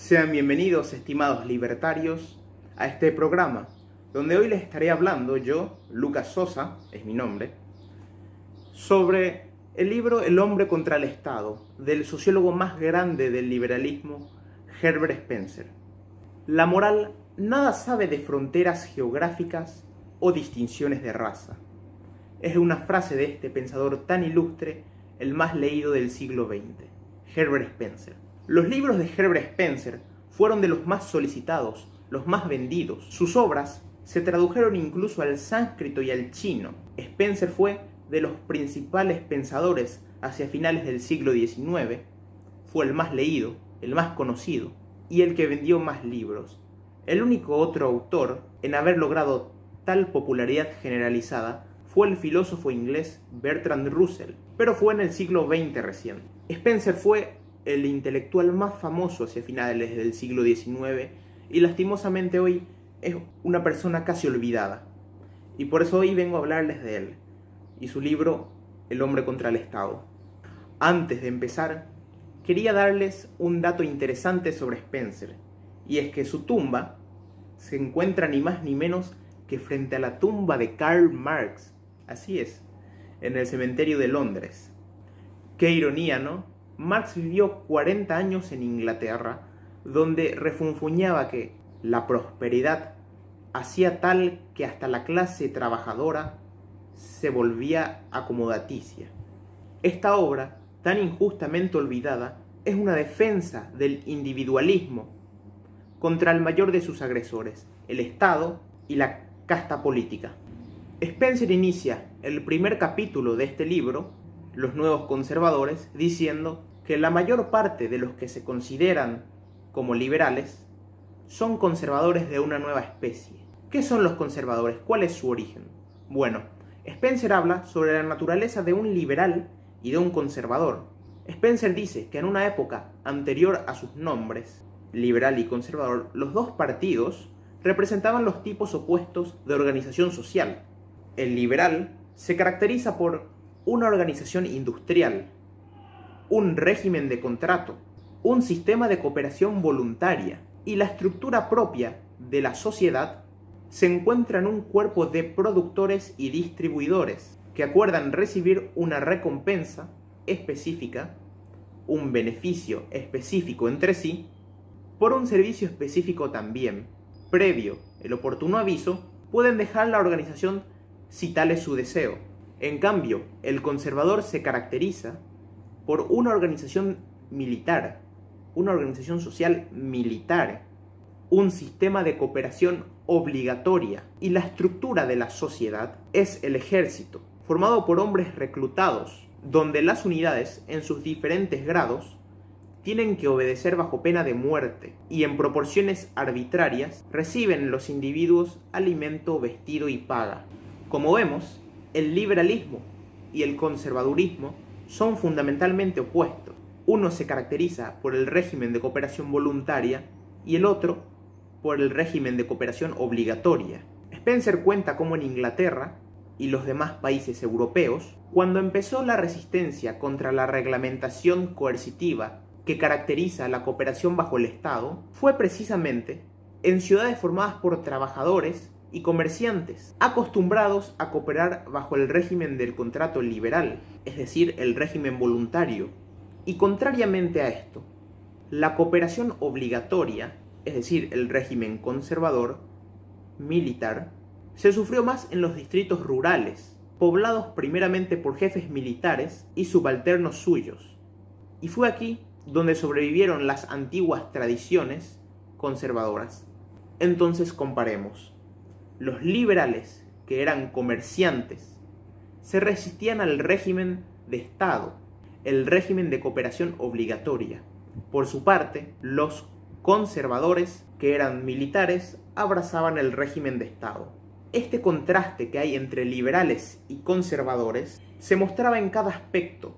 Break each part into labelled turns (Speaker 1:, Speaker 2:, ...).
Speaker 1: Sean bienvenidos, estimados libertarios, a este programa, donde hoy les estaré hablando yo, Lucas Sosa, es mi nombre, sobre el libro El hombre contra el Estado, del sociólogo más grande del liberalismo, Herbert Spencer. La moral nada sabe de fronteras geográficas o distinciones de raza. Es una frase de este pensador tan ilustre, el más leído del siglo XX, Herbert Spencer. Los libros de Herbert Spencer fueron de los más solicitados, los más vendidos. Sus obras se tradujeron incluso al sánscrito y al chino. Spencer fue de los principales pensadores hacia finales del siglo XIX, fue el más leído, el más conocido y el que vendió más libros. El único otro autor en haber logrado tal popularidad generalizada fue el filósofo inglés Bertrand Russell, pero fue en el siglo XX recién. Spencer fue el intelectual más famoso hacia finales del siglo XIX y lastimosamente hoy es una persona casi olvidada. Y por eso hoy vengo a hablarles de él y su libro El hombre contra el Estado. Antes de empezar, quería darles un dato interesante sobre Spencer, y es que su tumba se encuentra ni más ni menos que frente a la tumba de Karl Marx. Así es, en el cementerio de Londres. Qué ironía, ¿no? Marx vivió 40 años en Inglaterra, donde refunfuñaba que la prosperidad hacía tal que hasta la clase trabajadora se volvía acomodaticia. Esta obra, tan injustamente olvidada, es una defensa del individualismo contra el mayor de sus agresores, el Estado y la casta política. Spencer inicia el primer capítulo de este libro, Los Nuevos Conservadores, diciendo que la mayor parte de los que se consideran como liberales son conservadores de una nueva especie. ¿Qué son los conservadores? ¿Cuál es su origen? Bueno, Spencer habla sobre la naturaleza de un liberal y de un conservador. Spencer dice que en una época anterior a sus nombres, liberal y conservador, los dos partidos representaban los tipos opuestos de organización social. El liberal se caracteriza por una organización industrial, un régimen de contrato, un sistema de cooperación voluntaria y la estructura propia de la sociedad se encuentra en un cuerpo de productores y distribuidores que acuerdan recibir una recompensa específica, un beneficio específico entre sí, por un servicio específico también. Previo el oportuno aviso, pueden dejar la organización si tal es su deseo. En cambio, el conservador se caracteriza por una organización militar, una organización social militar, un sistema de cooperación obligatoria, y la estructura de la sociedad es el ejército, formado por hombres reclutados, donde las unidades, en sus diferentes grados, tienen que obedecer bajo pena de muerte, y en proporciones arbitrarias reciben los individuos alimento, vestido y paga. Como vemos, el liberalismo y el conservadurismo son fundamentalmente opuestos. Uno se caracteriza por el régimen de cooperación voluntaria y el otro por el régimen de cooperación obligatoria. Spencer cuenta cómo en Inglaterra y los demás países europeos, cuando empezó la resistencia contra la reglamentación coercitiva que caracteriza la cooperación bajo el Estado, fue precisamente en ciudades formadas por trabajadores y comerciantes, acostumbrados a cooperar bajo el régimen del contrato liberal, es decir, el régimen voluntario. Y contrariamente a esto, la cooperación obligatoria, es decir, el régimen conservador, militar, se sufrió más en los distritos rurales, poblados primeramente por jefes militares y subalternos suyos. Y fue aquí donde sobrevivieron las antiguas tradiciones conservadoras. Entonces comparemos. Los liberales, que eran comerciantes, se resistían al régimen de Estado, el régimen de cooperación obligatoria. Por su parte, los conservadores, que eran militares, abrazaban el régimen de Estado. Este contraste que hay entre liberales y conservadores se mostraba en cada aspecto,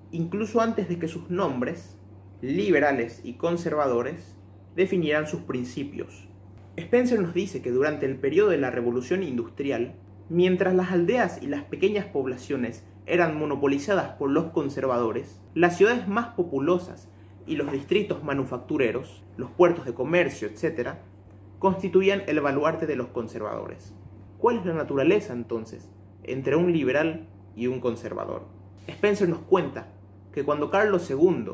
Speaker 1: incluso antes de que sus nombres, liberales y conservadores, definieran sus principios. Spencer nos dice que durante el periodo de la Revolución Industrial, mientras las aldeas y las pequeñas poblaciones eran monopolizadas por los conservadores, las ciudades más populosas y los distritos manufactureros, los puertos de comercio, etc., constituían el baluarte de los conservadores. ¿Cuál es la naturaleza, entonces, entre un liberal y un conservador? Spencer nos cuenta que cuando Carlos II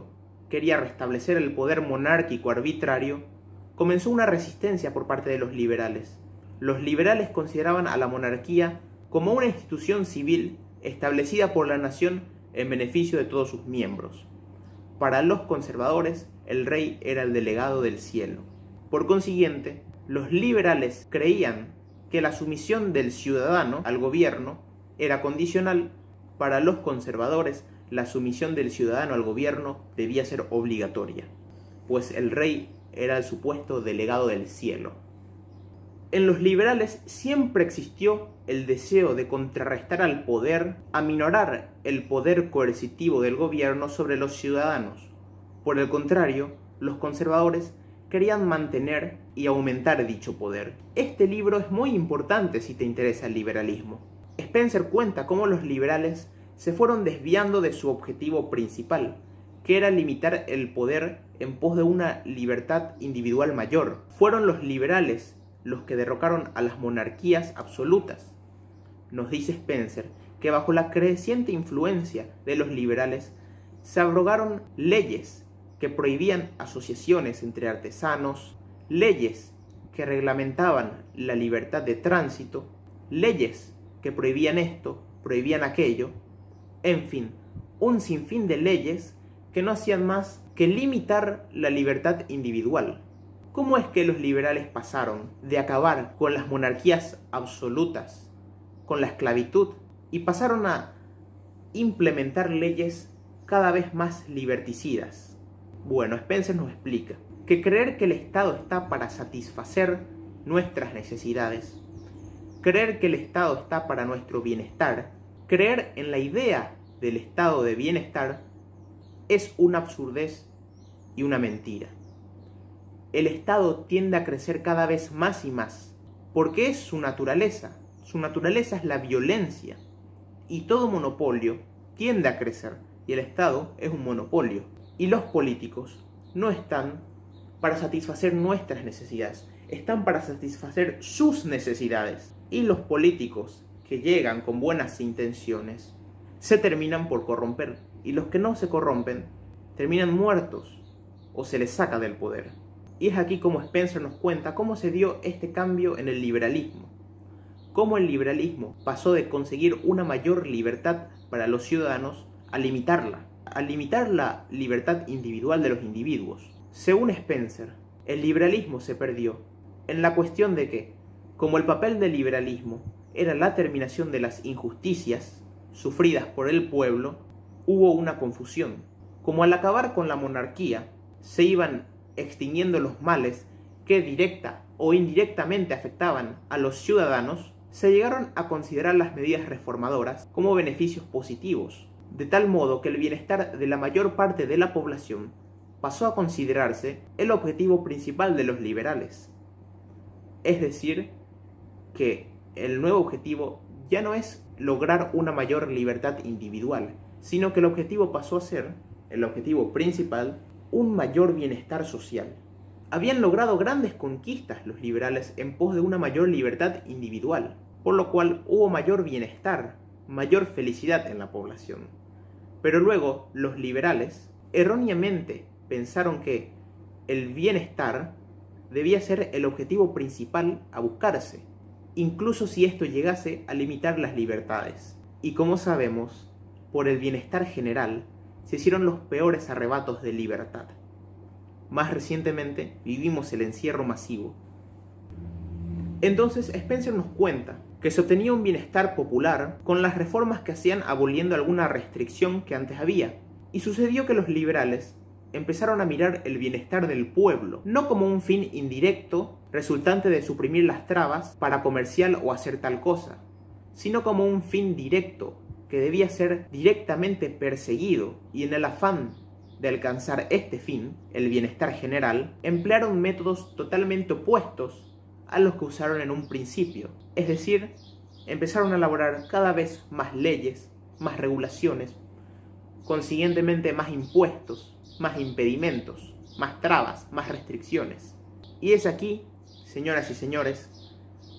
Speaker 1: quería restablecer el poder monárquico arbitrario, comenzó una resistencia por parte de los liberales. Los liberales consideraban a la monarquía como una institución civil establecida por la nación en beneficio de todos sus miembros. Para los conservadores, el rey era el delegado del cielo. Por consiguiente, los liberales creían que la sumisión del ciudadano al gobierno era condicional. Para los conservadores, la sumisión del ciudadano al gobierno debía ser obligatoria, pues el rey era el supuesto delegado del cielo. En los liberales siempre existió el deseo de contrarrestar al poder, aminorar el poder coercitivo del gobierno sobre los ciudadanos. Por el contrario, los conservadores querían mantener y aumentar dicho poder. Este libro es muy importante si te interesa el liberalismo. Spencer cuenta cómo los liberales se fueron desviando de su objetivo principal, que era limitar el poder en pos de una libertad individual mayor. Fueron los liberales los que derrocaron a las monarquías absolutas. Nos dice Spencer que bajo la creciente influencia de los liberales se abrogaron leyes que prohibían asociaciones entre artesanos, leyes que reglamentaban la libertad de tránsito, leyes que prohibían esto, prohibían aquello, en fin, un sinfín de leyes que no hacían más que limitar la libertad individual. ¿Cómo es que los liberales pasaron de acabar con las monarquías absolutas, con la esclavitud, y pasaron a implementar leyes cada vez más liberticidas? Bueno, Spencer nos explica que creer que el Estado está para satisfacer nuestras necesidades, creer que el Estado está para nuestro bienestar, creer en la idea del estado de bienestar es una absurdez y una mentira. El Estado tiende a crecer cada vez más y más, porque es su naturaleza. Su naturaleza es la violencia, y todo monopolio tiende a crecer, y el Estado es un monopolio. Y los políticos no están para satisfacer nuestras necesidades, están para satisfacer sus necesidades. Y los políticos que llegan con buenas intenciones se terminan por corromper, y los que no se corrompen terminan muertos o se les saca del poder. Y es aquí como Spencer nos cuenta cómo se dio este cambio en el liberalismo, cómo el liberalismo pasó de conseguir una mayor libertad para los ciudadanos a limitar la libertad individual de los individuos. Según Spencer, el liberalismo se perdió en la cuestión de que, como el papel del liberalismo era la terminación de las injusticias sufridas por el pueblo, hubo una confusión. Como al acabar con la monarquía se iban extinguiendo los males que directa o indirectamente afectaban a los ciudadanos, se llegaron a considerar las medidas reformadoras como beneficios positivos, de tal modo que el bienestar de la mayor parte de la población pasó a considerarse el objetivo principal de los liberales. Es decir, que el nuevo objetivo ya no es lograr una mayor libertad individual, sino que el objetivo pasó a ser, el objetivo principal, un mayor bienestar social. Habían logrado grandes conquistas los liberales en pos de una mayor libertad individual, por lo cual hubo mayor bienestar, mayor felicidad en la población. Pero luego los liberales erróneamente pensaron que el bienestar debía ser el objetivo principal a buscarse, incluso si esto llegase a limitar las libertades. Y como sabemos, por el bienestar general se hicieron los peores arrebatos de libertad. Más recientemente vivimos el encierro masivo. Entonces Spencer nos cuenta que se obtenía un bienestar popular con las reformas que hacían aboliendo alguna restricción que antes había. Y sucedió que los liberales empezaron a mirar el bienestar del pueblo, no como un fin indirecto resultante de suprimir las trabas para comerciar o hacer tal cosa, sino como un fin directo que debía ser directamente perseguido, y en el afán de alcanzar este fin, el bienestar general, emplearon métodos totalmente opuestos a los que usaron en un principio. Es decir, empezaron a elaborar cada vez más leyes, más regulaciones, consiguientemente más impuestos, más impedimentos, más trabas, más restricciones. Y es aquí, señoras y señores,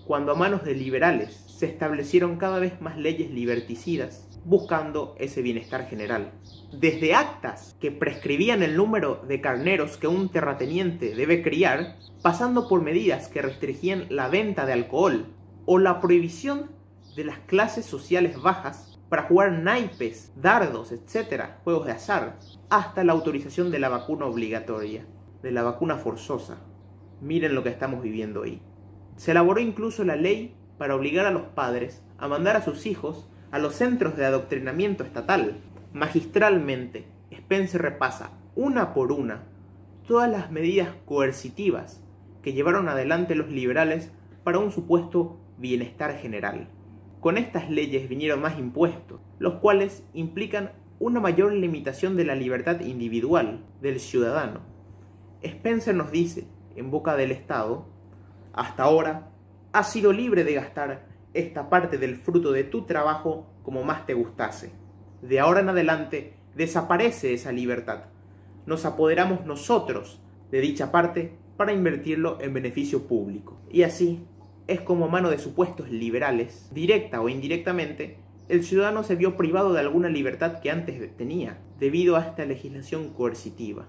Speaker 1: cuando a manos de liberales se establecieron cada vez más leyes liberticidas buscando ese bienestar general. Desde actas que prescribían el número de carneros que un terrateniente debe criar, pasando por medidas que restringían la venta de alcohol o la prohibición de las clases sociales bajas para jugar naipes, dardos, etc., juegos de azar, hasta la autorización de la vacuna obligatoria, de la vacuna forzosa. Miren lo que estamos viviendo hoy. Se elaboró incluso la ley para obligar a los padres a mandar a sus hijos a los centros de adoctrinamiento estatal. Magistralmente, Spencer repasa una por una todas las medidas coercitivas que llevaron adelante los liberales para un supuesto bienestar general. Con estas leyes vinieron más impuestos, los cuales implican una mayor limitación de la libertad individual del ciudadano. Spencer nos dice, en boca del Estado, hasta ahora has sido libre de gastar esta parte del fruto de tu trabajo como más te gustase. De ahora en adelante desaparece esa libertad. Nos apoderamos nosotros de dicha parte para invertirlo en beneficio público. Y así es como a mano de supuestos liberales, directa o indirectamente, el ciudadano se vio privado de alguna libertad que antes tenía, debido a esta legislación coercitiva.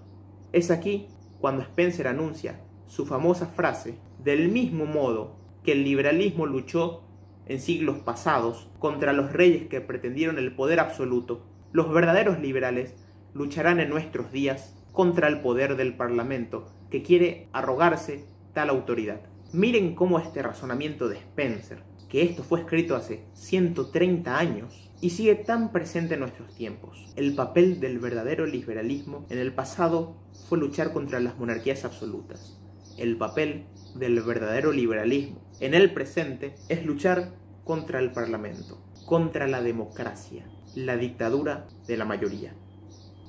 Speaker 1: Es aquí cuando Spencer anuncia su famosa frase: del mismo modo que el liberalismo luchó en siglos pasados contra los reyes que pretendieron el poder absoluto, los verdaderos liberales lucharán en nuestros días contra el poder del Parlamento que quiere arrogarse tal autoridad. Miren cómo este razonamiento de Spencer, que esto fue escrito hace 130 años y sigue tan presente en nuestros tiempos. El papel del verdadero liberalismo en el pasado fue luchar contra las monarquías absolutas. El papel del verdadero liberalismo en el presente es luchar contra el Parlamento, contra la democracia, la dictadura de la mayoría.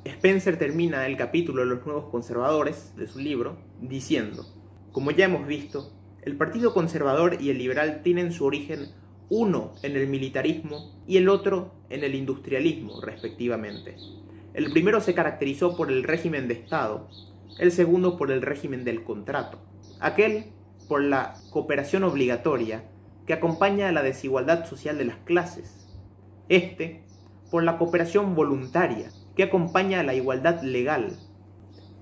Speaker 1: Spencer termina el capítulo de los nuevos conservadores de su libro diciendo: como ya hemos visto, el Partido Conservador y el Liberal tienen su origen uno en el militarismo y el otro en el industrialismo, respectivamente. El primero se caracterizó por el régimen de Estado, el segundo por el régimen del contrato, aquel por la cooperación obligatoria que acompaña a la desigualdad social de las clases, este por la cooperación voluntaria que acompaña a la igualdad legal.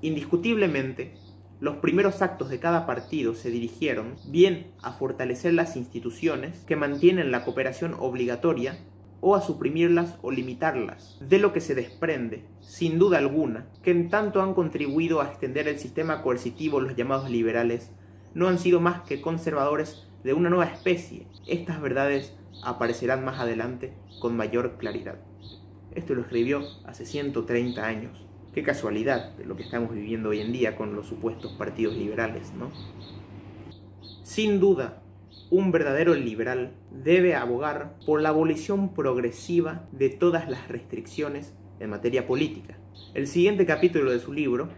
Speaker 1: Indiscutiblemente, los primeros actos de cada partido se dirigieron bien a fortalecer las instituciones que mantienen la cooperación obligatoria o a suprimirlas o limitarlas, de lo que se desprende, sin duda alguna, que en tanto han contribuido a extender el sistema coercitivo los llamados liberales, no han sido más que conservadores de una nueva especie. Estas verdades aparecerán más adelante con mayor claridad. Esto lo escribió hace 130 años. Qué casualidad de lo que estamos viviendo hoy en día con los supuestos partidos liberales, ¿no? Sin duda, un verdadero liberal debe abogar por la abolición progresiva de todas las restricciones en materia política. El siguiente capítulo de su libro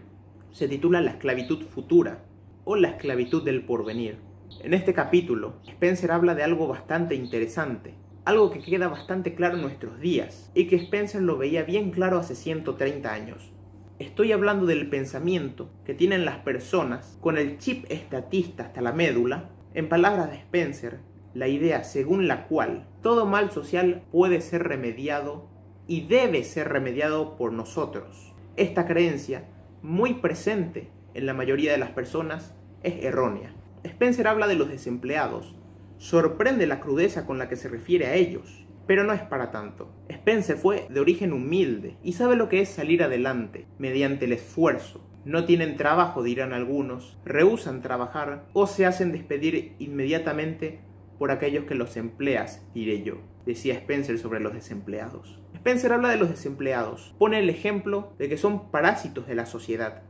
Speaker 1: se titula La esclavitud futura o la esclavitud del porvenir. En este capítulo, Spencer habla de algo bastante interesante, algo que queda bastante claro en nuestros días y que Spencer lo veía bien claro hace 130 años. Estoy hablando del pensamiento que tienen las personas con el chip estatista hasta la médula. En palabras de Spencer, la idea según la cual todo mal social puede ser remediado y debe ser remediado por nosotros. Esta creencia, muy presente en la mayoría de las personas, es errónea. Spencer habla de los desempleados. Sorprende la crudeza con la que se refiere a ellos, pero no es para tanto. Spencer fue de origen humilde y sabe lo que es salir adelante mediante el esfuerzo. No tienen trabajo, dirán algunos, rehúsan trabajar o se hacen despedir inmediatamente por aquellos que los empleas, diré yo, decía Spencer sobre los desempleados. Spencer habla de los desempleados, pone el ejemplo de que son parásitos de la sociedad,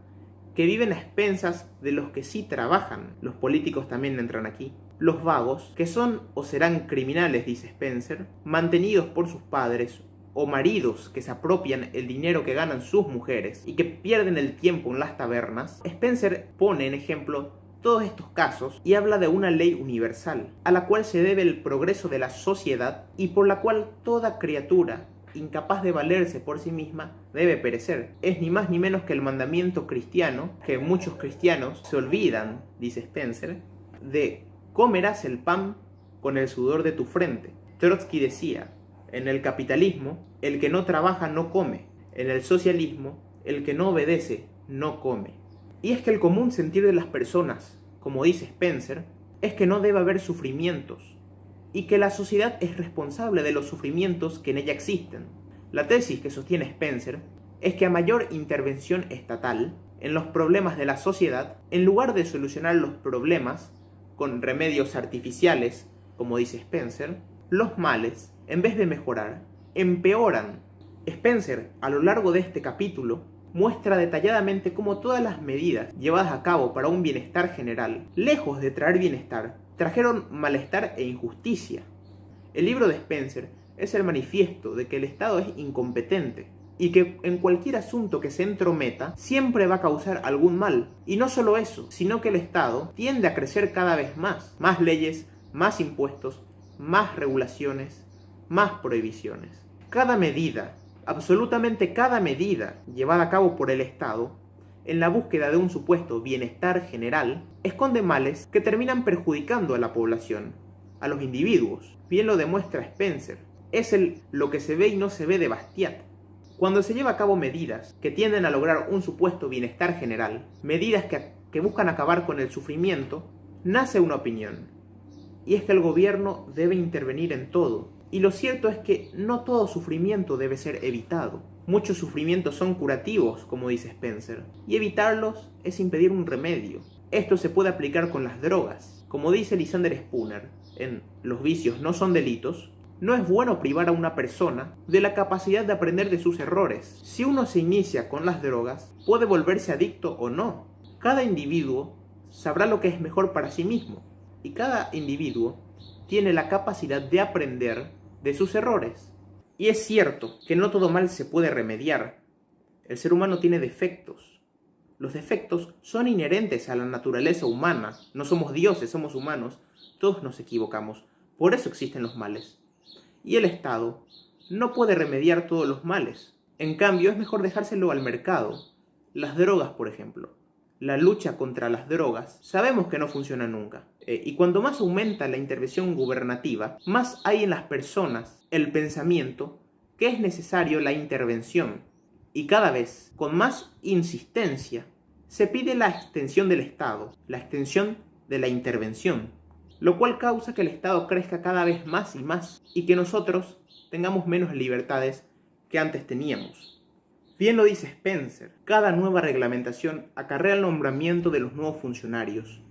Speaker 1: que viven a expensas de los que sí trabajan. Los políticos también entran aquí. Los vagos, que son o serán criminales, dice Spencer, mantenidos por sus padres, o maridos que se apropian el dinero que ganan sus mujeres y que pierden el tiempo en las tabernas. Spencer pone en ejemplo todos estos casos y habla de una ley universal, a la cual se debe el progreso de la sociedad y por la cual toda criatura incapaz de valerse por sí misma, debe perecer. Es ni más ni menos que el mandamiento cristiano, que muchos cristianos se olvidan, dice Spencer, de comerás el pan con el sudor de tu frente. Trotsky decía, en el capitalismo, el que no trabaja no come. En el socialismo, el que no obedece no come. Y es que el común sentir de las personas, como dice Spencer, es que no debe haber sufrimientos, y que la sociedad es responsable de los sufrimientos que en ella existen. La tesis que sostiene Spencer es que a mayor intervención estatal en los problemas de la sociedad, en lugar de solucionar los problemas con remedios artificiales, como dice Spencer, los males, en vez de mejorar, empeoran. Spencer, a lo largo de este capítulo, muestra detalladamente cómo todas las medidas llevadas a cabo para un bienestar general, lejos de traer bienestar, trajeron malestar e injusticia. El libro de Spencer es el manifiesto de que el Estado es incompetente y que en cualquier asunto que se entrometa siempre va a causar algún mal. Y no solo eso, sino que el Estado tiende a crecer cada vez más. Más leyes, más impuestos, más regulaciones, más prohibiciones. Cada medida, absolutamente cada medida llevada a cabo por el Estado, en la búsqueda de un supuesto bienestar general, esconde males que terminan perjudicando a la población, a los individuos. Bien lo demuestra Spencer. Es lo que se ve y no se ve de Bastiat. Cuando se lleva a cabo medidas que tienden a lograr un supuesto bienestar general, medidas que buscan acabar con el sufrimiento, nace una opinión. Y es que el gobierno debe intervenir en todo. Y lo cierto es que no todo sufrimiento debe ser evitado. Muchos sufrimientos son curativos, como dice Spencer, y evitarlos es impedir un remedio. Esto se puede aplicar con las drogas. Como dice Lysander Spooner en Los vicios no son delitos, no es bueno privar a una persona de la capacidad de aprender de sus errores. Si uno se inicia con las drogas, puede volverse adicto o no. Cada individuo sabrá lo que es mejor para sí mismo, y cada individuo tiene la capacidad de aprender de sus errores. Y es cierto que no todo mal se puede remediar. El ser humano tiene defectos. Los defectos son inherentes a la naturaleza humana. No somos dioses, somos humanos. Todos nos equivocamos. Por eso existen los males. Y el Estado no puede remediar todos los males. En cambio, es mejor dejárselo al mercado. Las drogas, por ejemplo. La lucha contra las drogas, sabemos que no funciona nunca. Y cuanto más aumenta la intervención gubernativa, más hay en las personas el pensamiento que es necesario la intervención. Y cada vez, con más insistencia, se pide la extensión del Estado, la extensión de la intervención, lo cual causa que el Estado crezca cada vez más y más, y que nosotros tengamos menos libertades que antes teníamos. Bien lo dice Spencer, cada nueva reglamentación acarrea el nombramiento de los nuevos funcionarios,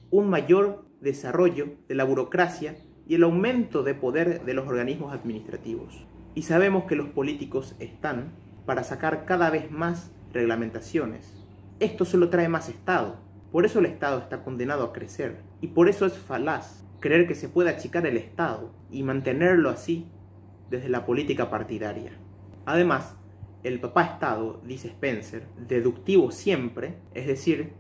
Speaker 1: un mayor desarrollo de la burocracia y el aumento de poder de los organismos administrativos. Y sabemos que los políticos están para sacar cada vez más reglamentaciones. Esto solo trae más Estado. Por eso el Estado está condenado a crecer. Y por eso es falaz creer que se puede achicar el Estado y mantenerlo así desde la política partidaria. Además, el papá Estado, dice Spencer, deductivo siempre, es decir,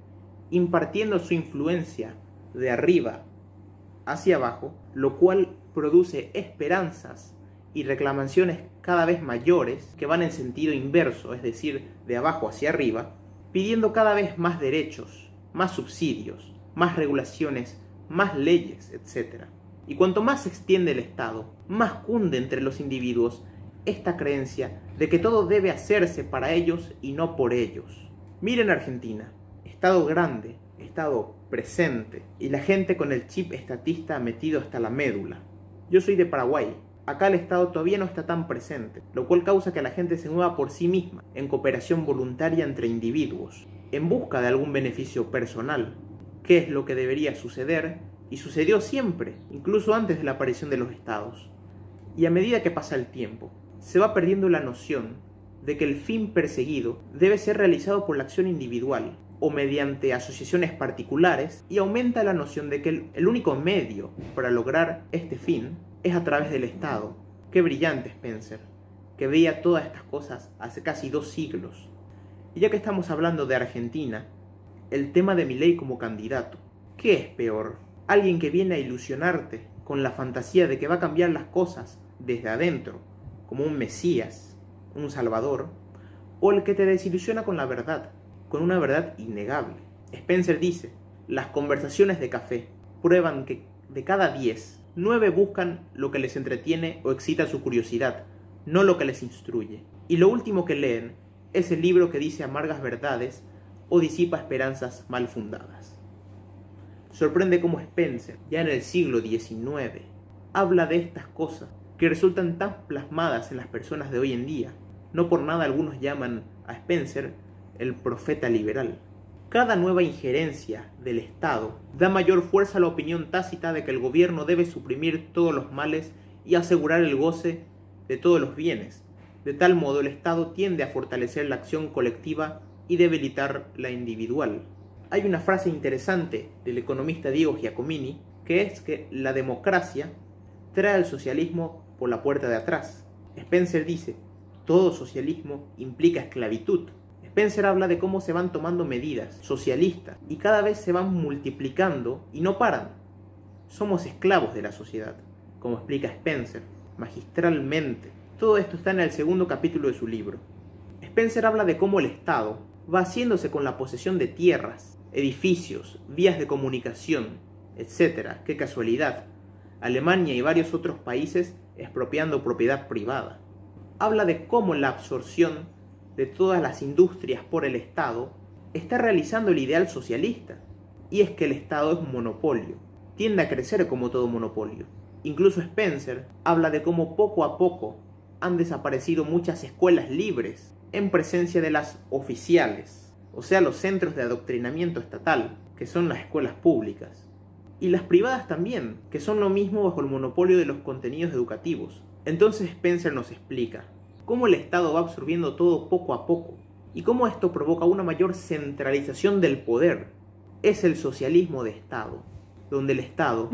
Speaker 1: impartiendo su influencia de arriba hacia abajo, lo cual produce esperanzas y reclamaciones cada vez mayores que van en sentido inverso, es decir, de abajo hacia arriba, pidiendo cada vez más derechos, más subsidios, más regulaciones, más leyes, etc. Y cuanto más se extiende el Estado, más cunde entre los individuos esta creencia de que todo debe hacerse para ellos y no por ellos. Miren Argentina, Estado grande, Estado presente, y la gente con el chip estatista metido hasta la médula. Yo soy de Paraguay. Acá el Estado todavía no está tan presente, lo cual causa que la gente se mueva por sí misma, en cooperación voluntaria entre individuos, en busca de algún beneficio personal, que es lo que debería suceder, y sucedió siempre, incluso antes de la aparición de los Estados. Y a medida que pasa el tiempo, se va perdiendo la noción de que el fin perseguido debe ser realizado por la acción individual o mediante asociaciones particulares, y aumenta la noción de que el único medio para lograr este fin es a través del Estado. Qué brillante Spencer, que veía todas estas cosas hace casi 2 siglos. Y ya que estamos hablando de Argentina, el tema de Milei como candidato. ¿Qué es peor? Alguien que viene a ilusionarte con la fantasía de que va a cambiar las cosas desde adentro, como un Mesías, un Salvador, o el que te desilusiona con la verdad, con una verdad innegable. Spencer dice, las conversaciones de café prueban que de cada 10, 9 buscan lo que les entretiene o excita su curiosidad, no lo que les instruye. Y lo último que leen es el libro que dice amargas verdades o disipa esperanzas mal fundadas. Sorprende cómo Spencer, ya en el siglo XIX, habla de estas cosas que resultan tan plasmadas en las personas de hoy en día. No por nada algunos llaman a Spencer el profeta liberal. Cada nueva injerencia del Estado da mayor fuerza a la opinión tácita de que el gobierno debe suprimir todos los males y asegurar el goce de todos los bienes. De tal modo, el Estado tiende a fortalecer la acción colectiva y debilitar la individual. Hay una frase interesante del economista Diego Giacomini, que es que la democracia trae al socialismo por la puerta de atrás. Spencer dice, todo socialismo implica esclavitud. Spencer habla de cómo se van tomando medidas socialistas y cada vez se van multiplicando y no paran. Somos esclavos de la sociedad, como explica Spencer, magistralmente. Todo esto está en el segundo capítulo de su libro. Spencer habla de cómo el Estado va haciéndose con la posesión de tierras, edificios, vías de comunicación, etc. ¡Qué casualidad! Alemania y varios otros países expropiando propiedad privada. Habla de cómo la absorción de todas las industrias por el Estado está realizando el ideal socialista. Y es que el Estado es un monopolio, tiende a crecer como todo monopolio. Incluso Spencer habla de cómo poco a poco han desaparecido muchas escuelas libres en presencia de las oficiales, o sea, los centros de adoctrinamiento estatal, que son las escuelas públicas. Y las privadas también, que son lo mismo bajo el monopolio de los contenidos educativos. Entonces Spencer nos explica cómo el Estado va absorbiendo todo poco a poco y cómo esto provoca una mayor centralización del poder. Es el socialismo de Estado, donde el Estado,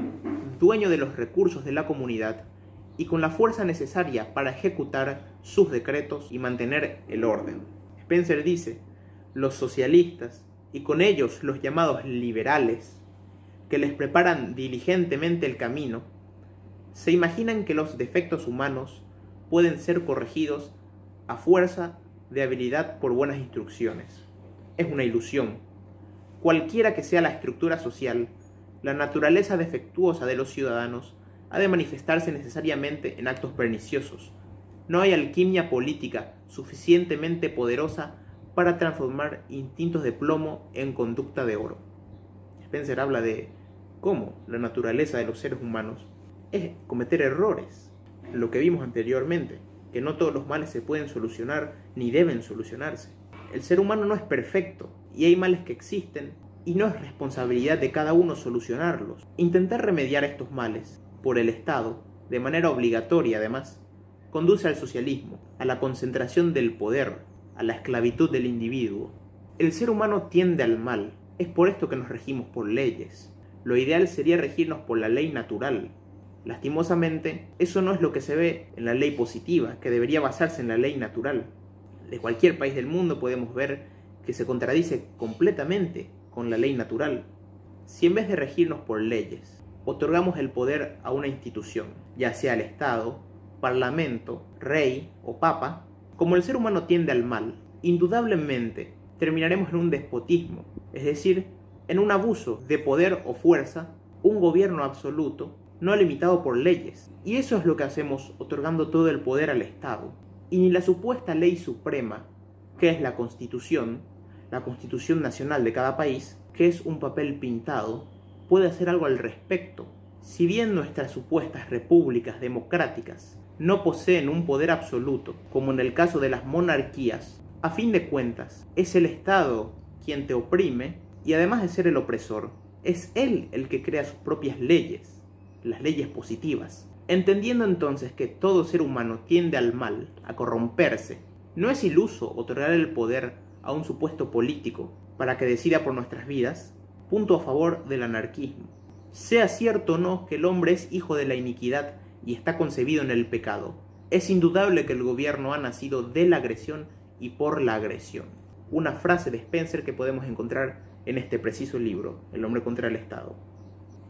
Speaker 1: dueño de los recursos de la comunidad y con la fuerza necesaria para ejecutar sus decretos y mantener el orden. Spencer dice, los socialistas, y con ellos los llamados liberales, que les preparan diligentemente el camino, se imaginan que los defectos humanos pueden ser corregidos a fuerza de habilidad por buenas instrucciones. Es una ilusión. Cualquiera que sea la estructura social, la naturaleza defectuosa de los ciudadanos ha de manifestarse necesariamente en actos perniciosos. No hay alquimia política suficientemente poderosa para transformar instintos de plomo en conducta de oro. Spencer habla de cómo la naturaleza de los seres humanos es cometer errores. Lo que vimos anteriormente, que no todos los males se pueden solucionar ni deben solucionarse. El ser humano no es perfecto y hay males que existen y no es responsabilidad de cada uno solucionarlos. Intentar remediar estos males por el Estado, de manera obligatoria además, conduce al socialismo, a la concentración del poder, a la esclavitud del individuo. El ser humano tiende al mal, es por esto que nos regimos por leyes. Lo ideal sería regirnos por la ley natural. Lastimosamente, eso no es lo que se ve en la ley positiva, que debería basarse en la ley natural. De cualquier país del mundo podemos ver que se contradice completamente con la ley natural. Si en vez de regirnos por leyes, otorgamos el poder a una institución, ya sea el Estado, Parlamento, Rey o Papa, como el ser humano tiende al mal, indudablemente terminaremos en un despotismo, es decir, en un abuso de poder o fuerza, un gobierno absoluto, no limitado por leyes. Y eso es lo que hacemos otorgando todo el poder al Estado. Y ni la supuesta ley suprema, que es la Constitución nacional de cada país, que es un papel pintado, puede hacer algo al respecto. Si bien nuestras supuestas repúblicas democráticas no poseen un poder absoluto, como en el caso de las monarquías, a fin de cuentas, es el Estado quien te oprime y además de ser el opresor, es él el que crea sus propias leyes, las leyes positivas. Entendiendo entonces que todo ser humano tiende al mal, a corromperse, no es iluso otorgar el poder a un supuesto político para que decida por nuestras vidas, punto a favor del anarquismo. Sea cierto o no que el hombre es hijo de la iniquidad y está concebido en el pecado, es indudable que el gobierno ha nacido de la agresión y por la agresión. Una frase de Spencer que podemos encontrar en este preciso libro, El hombre contra el Estado.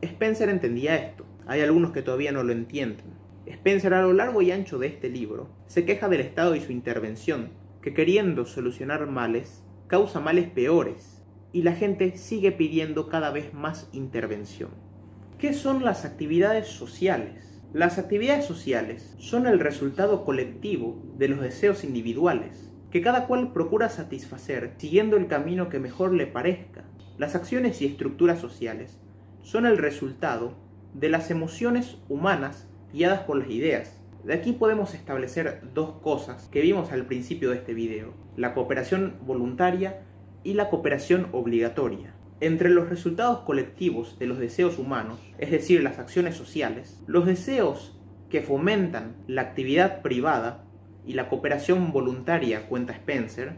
Speaker 1: Spencer entendía esto. Hay algunos que todavía no lo entienden. Spencer, a lo largo y ancho de este libro, se queja del Estado y su intervención, que queriendo solucionar males, causa males peores, y la gente sigue pidiendo cada vez más intervención. ¿Qué son las actividades sociales? Las actividades sociales son el resultado colectivo de los deseos individuales, que cada cual procura satisfacer siguiendo el camino que mejor le parezca. Las acciones y estructuras sociales son el resultado de las emociones humanas guiadas por las ideas. De aquí podemos establecer dos cosas que vimos al principio de este video: la cooperación voluntaria y la cooperación obligatoria. Entre los resultados colectivos de los deseos humanos, es decir, las acciones sociales, los deseos que fomentan la actividad privada y la cooperación voluntaria, cuenta Spencer,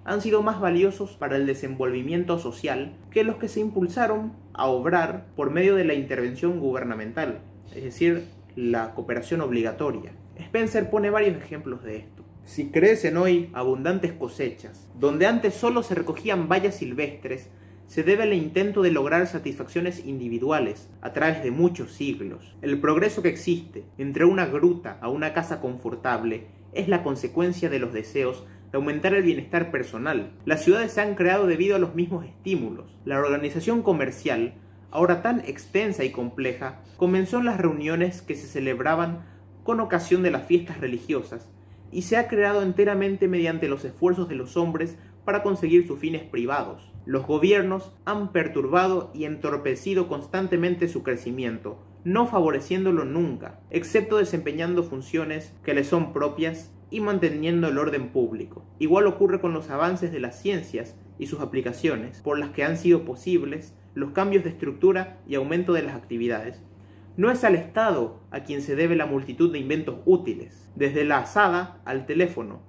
Speaker 1: han sido más valiosos para el desenvolvimiento social que los que se impulsaron a obrar por medio de la intervención gubernamental, es decir, la cooperación obligatoria. Spencer pone varios ejemplos de esto. Si crecen hoy abundantes cosechas, donde antes solo se recogían bayas silvestres, se debe al intento de lograr satisfacciones individuales a través de muchos siglos. El progreso que existe entre una gruta a una casa confortable es la consecuencia de los deseos de aumentar el bienestar personal. Las ciudades se han creado debido a los mismos estímulos. La organización comercial, ahora tan extensa y compleja, comenzó en las reuniones que se celebraban con ocasión de las fiestas religiosas y se ha creado enteramente mediante los esfuerzos de los hombres para conseguir sus fines privados. Los gobiernos han perturbado y entorpecido constantemente su crecimiento, no favoreciéndolo nunca, excepto desempeñando funciones que le son propias y manteniendo el orden público. Igual ocurre con los avances de las ciencias y sus aplicaciones, por las que han sido posibles los cambios de estructura y aumento de las actividades. No es al Estado a quien se debe la multitud de inventos útiles, desde la azada al teléfono.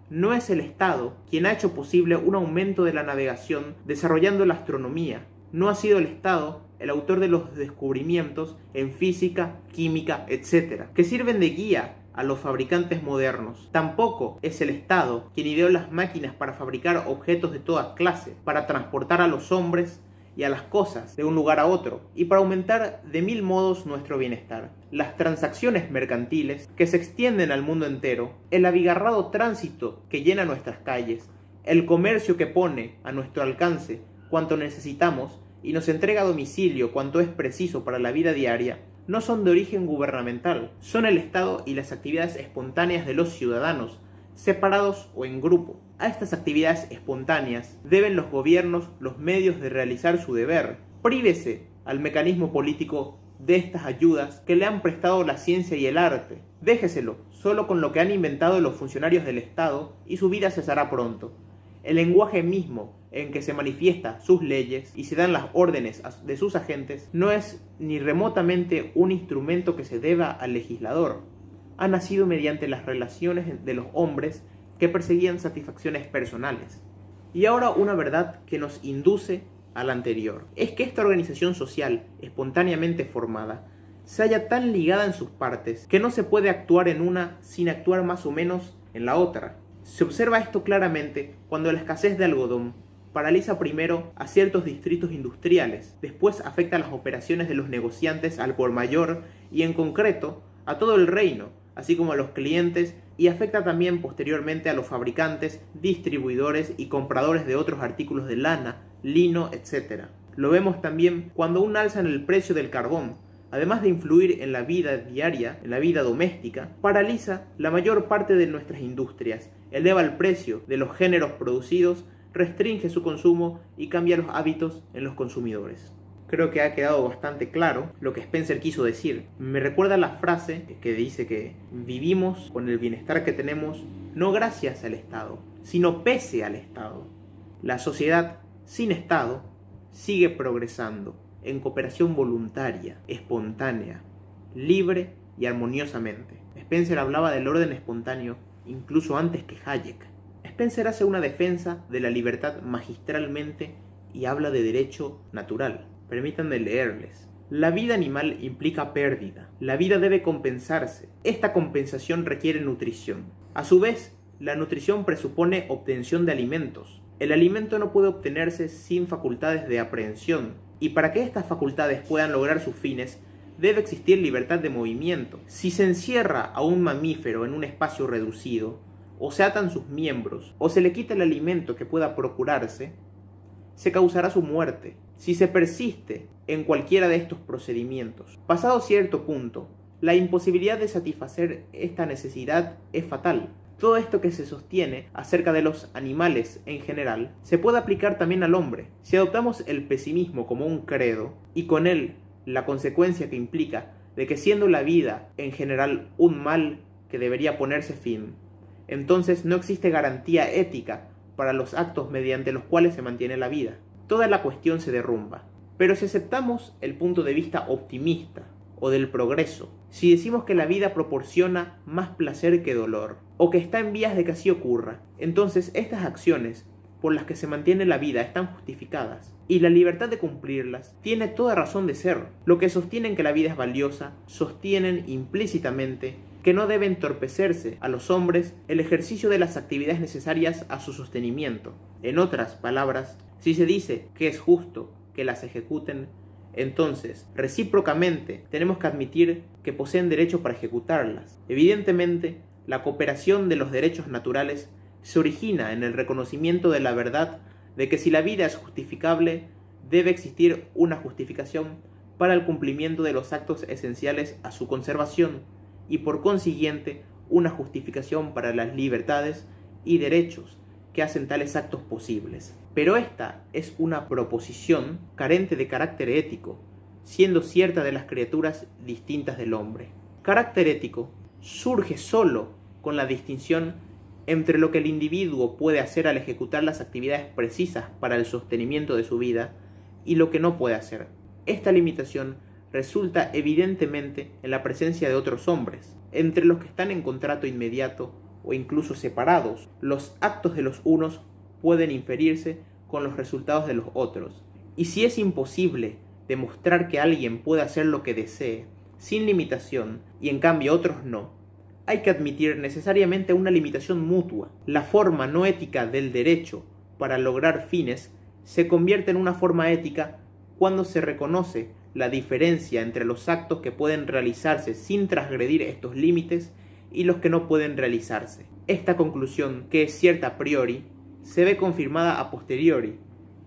Speaker 1: No es el Estado quien ha hecho posible un aumento de la navegación desarrollando la astronomía. No ha sido el Estado el autor de los descubrimientos en física, química, etc., que sirven de guía a los fabricantes modernos. Tampoco es el Estado quien ideó las máquinas para fabricar objetos de toda clase, para transportar a los hombres y a las cosas de un lugar a otro, y para aumentar de mil modos nuestro bienestar. Las transacciones mercantiles que se extienden al mundo entero, el abigarrado tránsito que llena nuestras calles, el comercio que pone a nuestro alcance cuanto necesitamos y nos entrega a domicilio cuanto es preciso para la vida diaria, no son de origen gubernamental, son el Estado y las actividades espontáneas de los ciudadanos, separados o en grupo. A estas actividades espontáneas deben los gobiernos los medios de realizar su deber. Prívese al mecanismo político de estas ayudas que le han prestado la ciencia y el arte. Déjeselo solo con lo que han inventado los funcionarios del Estado y su vida cesará pronto. El lenguaje mismo en que se manifiesta sus leyes y se dan las órdenes de sus agentes no es ni remotamente un instrumento que se deba al legislador. Ha nacido mediante las relaciones de los hombres que perseguían satisfacciones personales. Y ahora una verdad que nos induce a la anterior, es que esta organización social, espontáneamente formada, se halla tan ligada en sus partes que no se puede actuar en una sin actuar más o menos en la otra. Se observa esto claramente cuando la escasez de algodón paraliza primero a ciertos distritos industriales, después afecta a las operaciones de los negociantes al por mayor y en concreto a todo el reino, así como a los clientes, y afecta también posteriormente a los fabricantes, distribuidores y compradores de otros artículos de lana, lino, etc. Lo vemos también cuando un alza en el precio del carbón, además de influir en la vida diaria, en la vida doméstica, paraliza la mayor parte de nuestras industrias, eleva el precio de los géneros producidos, restringe su consumo y cambia los hábitos en los consumidores. Creo que ha quedado bastante claro lo que Spencer quiso decir. Me recuerda la frase que dice que vivimos con el bienestar que tenemos no gracias al Estado, sino pese al Estado. La sociedad sin Estado sigue progresando en cooperación voluntaria, espontánea, libre y armoniosamente. Spencer hablaba del orden espontáneo incluso antes que Hayek. Spencer hace una defensa de la libertad magistralmente y habla de derecho natural. Permítanme leerles. La vida animal implica pérdida. La vida debe compensarse. Esta compensación requiere nutrición. A su vez, la nutrición presupone obtención de alimentos. El alimento no puede obtenerse sin facultades de aprehensión. Y para que estas facultades puedan lograr sus fines, debe existir libertad de movimiento. Si se encierra a un mamífero en un espacio reducido, o se atan sus miembros, o se le quita el alimento que pueda procurarse, se causará su muerte. Si se persiste en cualquiera de estos procedimientos, pasado cierto punto, la imposibilidad de satisfacer esta necesidad es fatal. Todo esto que se sostiene acerca de los animales en general se puede aplicar también al hombre. Si adoptamos el pesimismo como un credo, y con él la consecuencia que implica de que siendo la vida en general un mal que debería ponerse fin, entonces no existe garantía ética para los actos mediante los cuales se mantiene la vida. Toda la cuestión se derrumba. Pero si aceptamos el punto de vista optimista o del progreso, si decimos que la vida proporciona más placer que dolor, o que está en vías de que así ocurra, entonces estas acciones por las que se mantiene la vida están justificadas, y la libertad de cumplirlas tiene toda razón de ser. Lo que sostienen que la vida es valiosa, sostienen implícitamente que no debe entorpecerse a los hombres el ejercicio de las actividades necesarias a su sostenimiento. En otras palabras, si se dice que es justo que las ejecuten, entonces, recíprocamente, tenemos que admitir que poseen derecho para ejecutarlas. Evidentemente, la cooperación de los derechos naturales se origina en el reconocimiento de la verdad de que si la vida es justificable, debe existir una justificación para el cumplimiento de los actos esenciales a su conservación y por consiguiente una justificación para las libertades y derechos que hacen tales actos posibles. Pero esta es una proposición carente de carácter ético, siendo cierta de las criaturas distintas del hombre. Carácter ético surge solo con la distinción entre lo que el individuo puede hacer al ejecutar las actividades precisas para el sostenimiento de su vida y lo que no puede hacer. Esta limitación resulta evidentemente en la presencia de otros hombres, entre los que están en contrato inmediato o incluso separados. Los actos de los unos pueden inferirse con los resultados de los otros. Y si es imposible demostrar que alguien puede hacer lo que desee, sin limitación, y en cambio otros no, hay que admitir necesariamente una limitación mutua. La forma no ética del derecho para lograr fines se convierte en una forma ética cuando se reconoce la diferencia entre los actos que pueden realizarse sin transgredir estos límites y los que no pueden realizarse. Esta conclusión, que es cierta a priori, se ve confirmada a posteriori,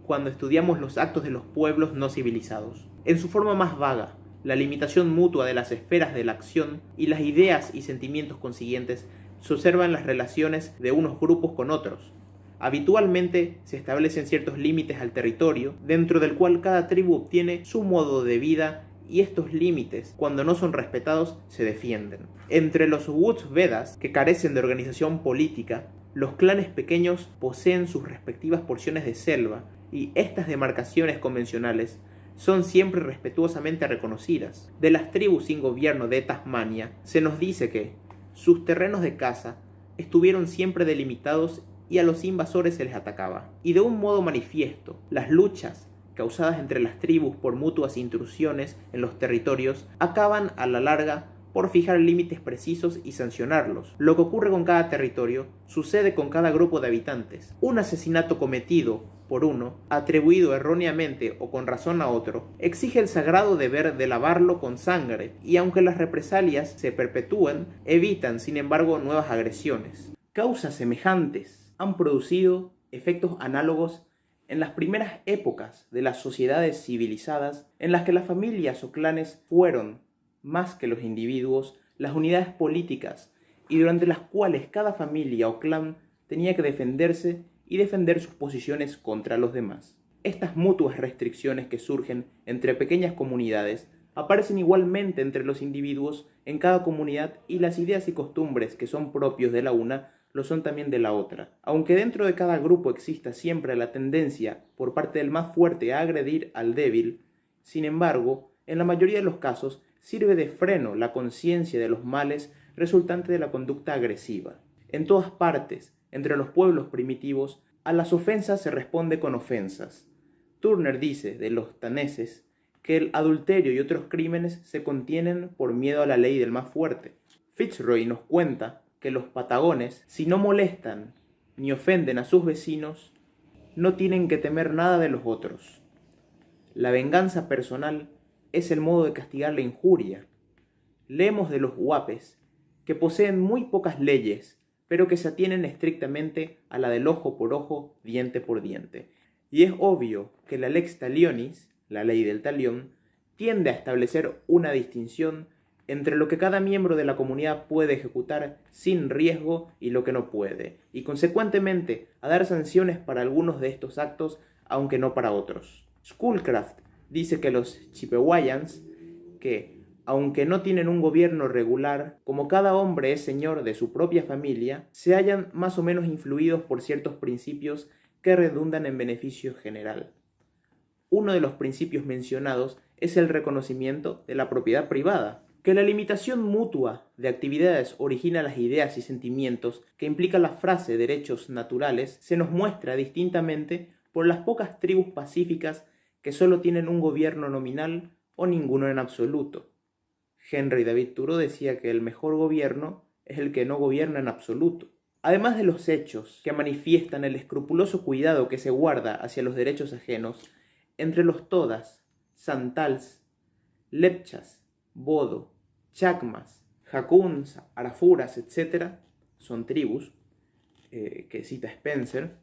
Speaker 1: cuando estudiamos los actos de los pueblos no civilizados. En su forma más vaga, la limitación mutua de las esferas de la acción y las ideas y sentimientos consiguientes se observan en las relaciones de unos grupos con otros. Habitualmente se establecen ciertos límites al territorio, dentro del cual cada tribu obtiene su modo de vida, y estos límites, cuando no son respetados, se defienden. Entre los Vedas, que carecen de organización política, los clanes pequeños poseen sus respectivas porciones de selva, y estas demarcaciones convencionales son siempre respetuosamente reconocidas. De las tribus sin gobierno de Tasmania, se nos dice que sus terrenos de caza estuvieron siempre delimitados y a los invasores se les atacaba. Y de un modo manifiesto, las luchas causadas entre las tribus por mutuas intrusiones en los territorios acaban a la larga por fijar límites precisos y sancionarlos. Lo que ocurre con cada territorio sucede con cada grupo de habitantes. Un asesinato cometido por uno, atribuido erróneamente o con razón a otro, exige el sagrado deber de lavarlo con sangre, y aunque las represalias se perpetúen, evitan sin embargo nuevas agresiones. Causas semejantes han producido efectos análogos en las primeras épocas de las sociedades civilizadas, en las que las familias o clanes fueron, más que los individuos, las unidades políticas, y durante las cuales cada familia o clan tenía que defenderse y defender sus posiciones contra los demás. Estas mutuas restricciones que surgen entre pequeñas comunidades aparecen igualmente entre los individuos en cada comunidad, y las ideas y costumbres que son propios de la una lo son también de la otra. Aunque dentro de cada grupo exista siempre la tendencia por parte del más fuerte a agredir al débil, sin embargo, en la mayoría de los casos sirve de freno la conciencia de los males resultantes de la conducta agresiva. En todas partes, entre los pueblos primitivos, a las ofensas se responde con ofensas. Turner dice de los daneses que el adulterio y otros crímenes se contienen por miedo a la ley del más fuerte. Fitzroy nos cuenta que los patagones, si no molestan ni ofenden a sus vecinos, no tienen que temer nada de los otros. La venganza personal es el modo de castigar la injuria. Leemos de los huapes, que poseen muy pocas leyes, pero que se atienen estrictamente a la del ojo por ojo, diente por diente. Y es obvio que la lex talionis, la ley del talión, tiende a establecer una distinción entre lo que cada miembro de la comunidad puede ejecutar sin riesgo y lo que no puede, y consecuentemente a dar sanciones para algunos de estos actos, aunque no para otros. Schoolcraft dice que los Chippewayans, que aunque no tienen un gobierno regular, como cada hombre es señor de su propia familia, se hallan más o menos influidos por ciertos principios que redundan en beneficio general. Uno de los principios mencionados es el reconocimiento de la propiedad privada, que la limitación mutua de actividades origina las ideas y sentimientos que implica la frase derechos naturales se nos muestra distintamente por las pocas tribus pacíficas que solo tienen un gobierno nominal o ninguno en absoluto. Henry David Thoreau decía que el mejor gobierno es el que no gobierna en absoluto. Además de los hechos que manifiestan el escrupuloso cuidado que se guarda hacia los derechos ajenos, entre los todas, santals, lepchas, bodo, chacmas, jacuns, arafuras, etc., son tribus, que cita Spencer,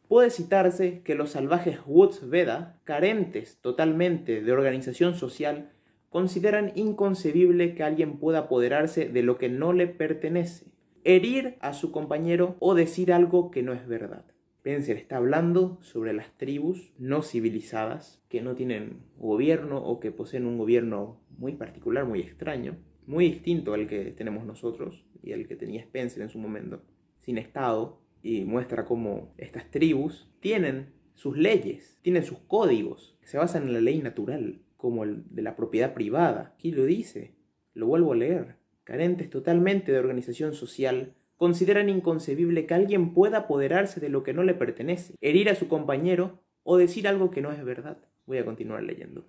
Speaker 1: puede citarse que los salvajes Woods Veda, carentes totalmente de organización social, consideran inconcebible que alguien pueda apoderarse de lo que no le pertenece, herir a su compañero o decir algo que no es verdad. Spencer está hablando sobre las tribus no civilizadas que no tienen gobierno o que poseen un gobierno muy particular, muy extraño, muy distinto al que tenemos nosotros y al que tenía Spencer en su momento, sin Estado, y muestra cómo estas tribus tienen sus leyes, tienen sus códigos, que se basan en la ley natural, como el de la propiedad privada. Aquí lo dice, lo vuelvo a leer. Carentes totalmente de organización social, consideran inconcebible que alguien pueda apoderarse de lo que no le pertenece, herir a su compañero o decir algo que no es verdad. Voy a continuar leyendo.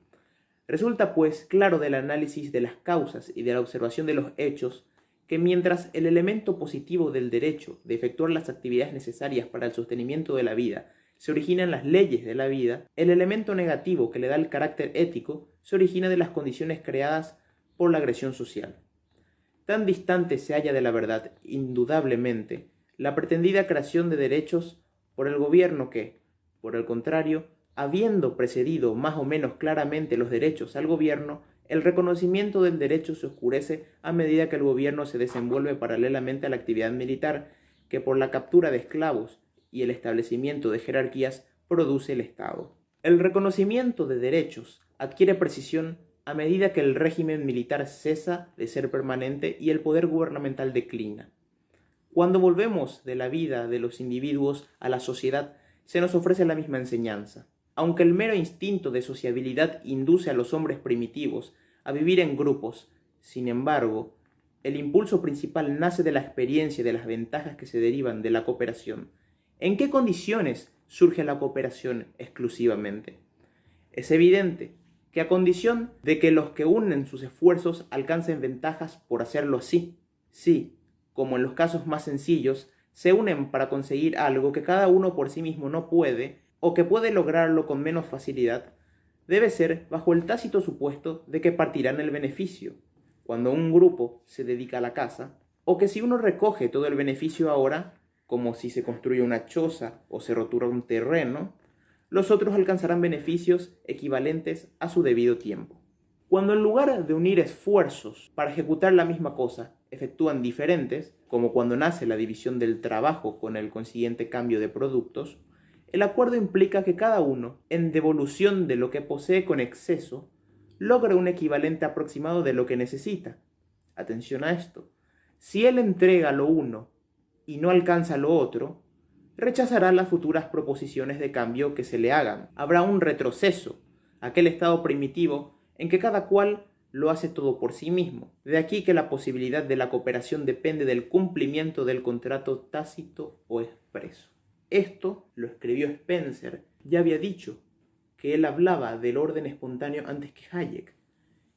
Speaker 1: Resulta pues claro del análisis de las causas y de la observación de los hechos que mientras el elemento positivo del derecho de efectuar las actividades necesarias para el sostenimiento de la vida se origina en las leyes de la vida, el elemento negativo que le da el carácter ético se origina de las condiciones creadas por la agresión social. Tan distante se halla de la verdad, indudablemente, la pretendida creación de derechos por el gobierno que, por el contrario, habiendo precedido más o menos claramente los derechos al gobierno, el reconocimiento del derecho se oscurece a medida que el gobierno se desenvuelve paralelamente a la actividad militar, que por la captura de esclavos y el establecimiento de jerarquías produce el Estado. El reconocimiento de derechos adquiere precisión a medida que el régimen militar cesa de ser permanente y el poder gubernamental declina. Cuando volvemos de la vida de los individuos a la sociedad, se nos ofrece la misma enseñanza. Aunque el mero instinto de sociabilidad induce a los hombres primitivos a vivir en grupos, sin embargo, el impulso principal nace de la experiencia de las ventajas que se derivan de la cooperación. ¿En qué condiciones surge la cooperación exclusivamente? Es evidente que a condición de que los que unen sus esfuerzos alcancen ventajas por hacerlo así. Sí, como en los casos más sencillos, se unen para conseguir algo que cada uno por sí mismo no puede, o que puede lograrlo con menos facilidad, debe ser bajo el tácito supuesto de que partirán el beneficio, cuando un grupo se dedica a la caza, o que si uno recoge todo el beneficio ahora, como si se construye una choza o se rotura un terreno, los otros alcanzarán beneficios equivalentes a su debido tiempo. Cuando en lugar de unir esfuerzos para ejecutar la misma cosa, efectúan diferentes, como cuando nace la división del trabajo con el consiguiente cambio de productos, el acuerdo implica que cada uno, en devolución de lo que posee con exceso, logra un equivalente aproximado de lo que necesita. Atención a esto. Si él entrega lo uno y no alcanza lo otro, rechazará las futuras proposiciones de cambio que se le hagan. Habrá un retroceso, aquel estado primitivo en que cada cual lo hace todo por sí mismo. De aquí que la posibilidad de la cooperación depende del cumplimiento del contrato tácito o expreso. Esto lo escribió Spencer. Ya había dicho que él hablaba del orden espontáneo antes que Hayek.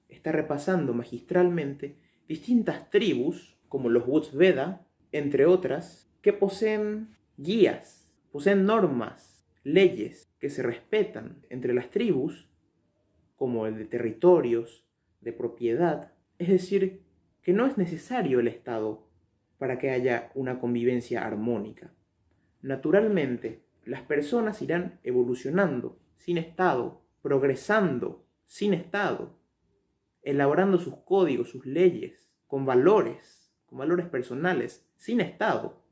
Speaker 1: Está repasando magistralmente distintas tribus, como los Woods Veda, entre otras, que poseen guías, poseen normas, leyes que se respetan entre las tribus como el de territorios, de propiedad. Es decir, que no es necesario el Estado para que haya una convivencia armónica. Naturalmente, las personas irán evolucionando sin Estado, progresando sin Estado, elaborando sus códigos, sus leyes, con valores personales, sin Estado.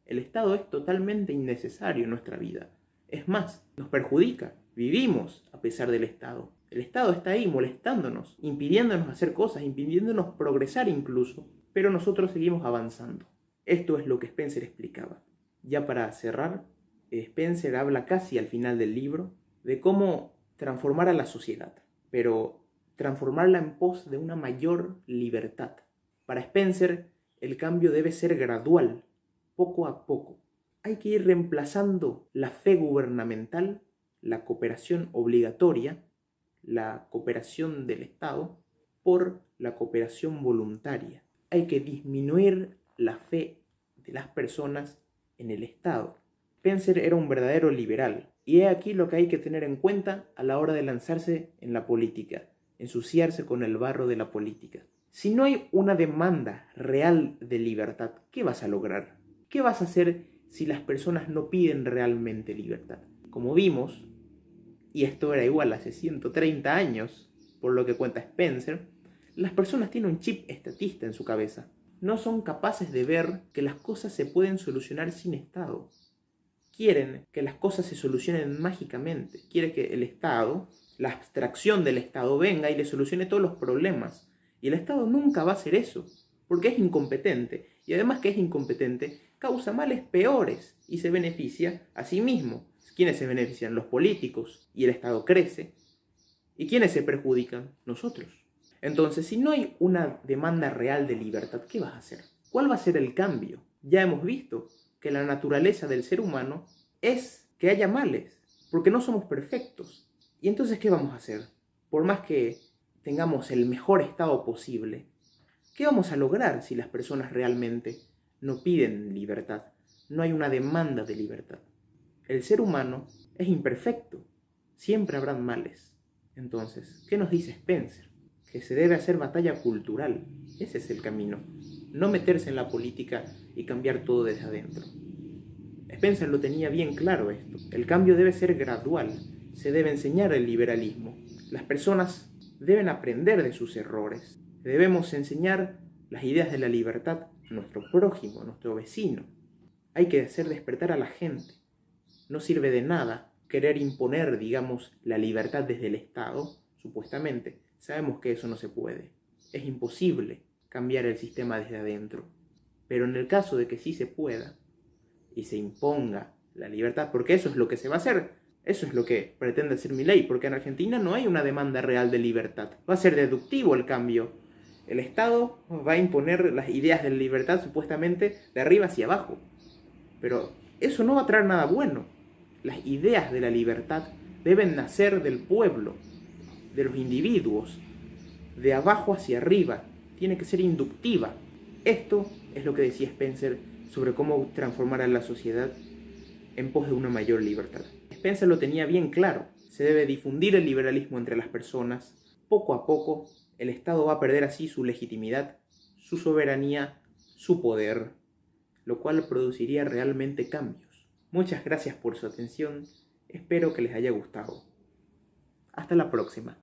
Speaker 1: El Estado es totalmente innecesario en nuestra vida. Es más, nos perjudica. Vivimos a pesar del Estado. El Estado está ahí molestándonos, impidiéndonos hacer cosas, impidiéndonos progresar incluso, pero nosotros seguimos avanzando. Esto es lo que Spencer explicaba. Ya para cerrar, Spencer habla casi al final del libro de cómo transformar a la sociedad, pero transformarla en pos de una mayor libertad. Para Spencer, el cambio debe ser gradual, poco a poco. Hay que ir reemplazando la fe gubernamental, la cooperación obligatoria, la cooperación del Estado, por la cooperación voluntaria. Hay que disminuir la fe de las personas en el Estado. Spencer era un verdadero liberal, y he aquí lo que hay que tener en cuenta a la hora de lanzarse en la política, ensuciarse con el barro de la política. Si no hay una demanda real de libertad, ¿qué vas a lograr? ¿Qué vas a hacer si las personas no piden realmente libertad? Como vimos, y esto era igual hace 130 años, por lo que cuenta Spencer, las personas tienen un chip estatista en su cabeza. No son capaces de ver que las cosas se pueden solucionar sin Estado. Quieren que las cosas se solucionen mágicamente. Quieren que el Estado, la abstracción del Estado, venga y le solucione todos los problemas. Y el Estado nunca va a hacer eso, porque es incompetente. Y además que es incompetente, causa males peores y se beneficia a sí mismo. ¿Quiénes se benefician? Los políticos. Y el Estado crece. ¿Y quiénes se perjudican? Nosotros. Entonces, si no hay una demanda real de libertad, ¿qué vas a hacer? ¿Cuál va a ser el cambio? Ya hemos visto que la naturaleza del ser humano es que haya males, porque no somos perfectos. ¿Y entonces qué vamos a hacer? Por más que tengamos el mejor estado posible, ¿qué vamos a lograr si las personas realmente no piden libertad? No hay una demanda de libertad. El ser humano es imperfecto, siempre habrán males. Entonces, ¿qué nos dice Spencer? Que se debe hacer batalla cultural. Ese es el camino. No meterse en la política y cambiar todo desde adentro. Spencer lo tenía bien claro esto. El cambio debe ser gradual. Se debe enseñar el liberalismo. Las personas deben aprender de sus errores. Debemos enseñar las ideas de la libertad a nuestro prójimo, a nuestro vecino. Hay que hacer despertar a la gente. No sirve de nada querer imponer, digamos, la libertad desde el Estado, supuestamente. Sabemos que eso no se puede. Es imposible cambiar el sistema desde adentro. Pero en el caso de que sí se pueda y se imponga la libertad, porque eso es lo que se va a hacer, eso es lo que pretende hacer Milei, porque en Argentina no hay una demanda real de libertad. Va a ser deductivo el cambio. El Estado va a imponer las ideas de la libertad supuestamente de arriba hacia abajo. Pero eso no va a traer nada bueno. Las ideas de la libertad deben nacer del pueblo, de los individuos, de abajo hacia arriba. Tiene que ser inductiva. Esto es lo que decía Spencer sobre cómo transformar a la sociedad en pos de una mayor libertad. Spencer lo tenía bien claro. Se debe difundir el liberalismo entre las personas. Poco a poco, el Estado va a perder así su legitimidad, su soberanía, su poder, lo cual produciría realmente cambios. Muchas gracias por su atención. Espero que les haya gustado. Hasta la próxima.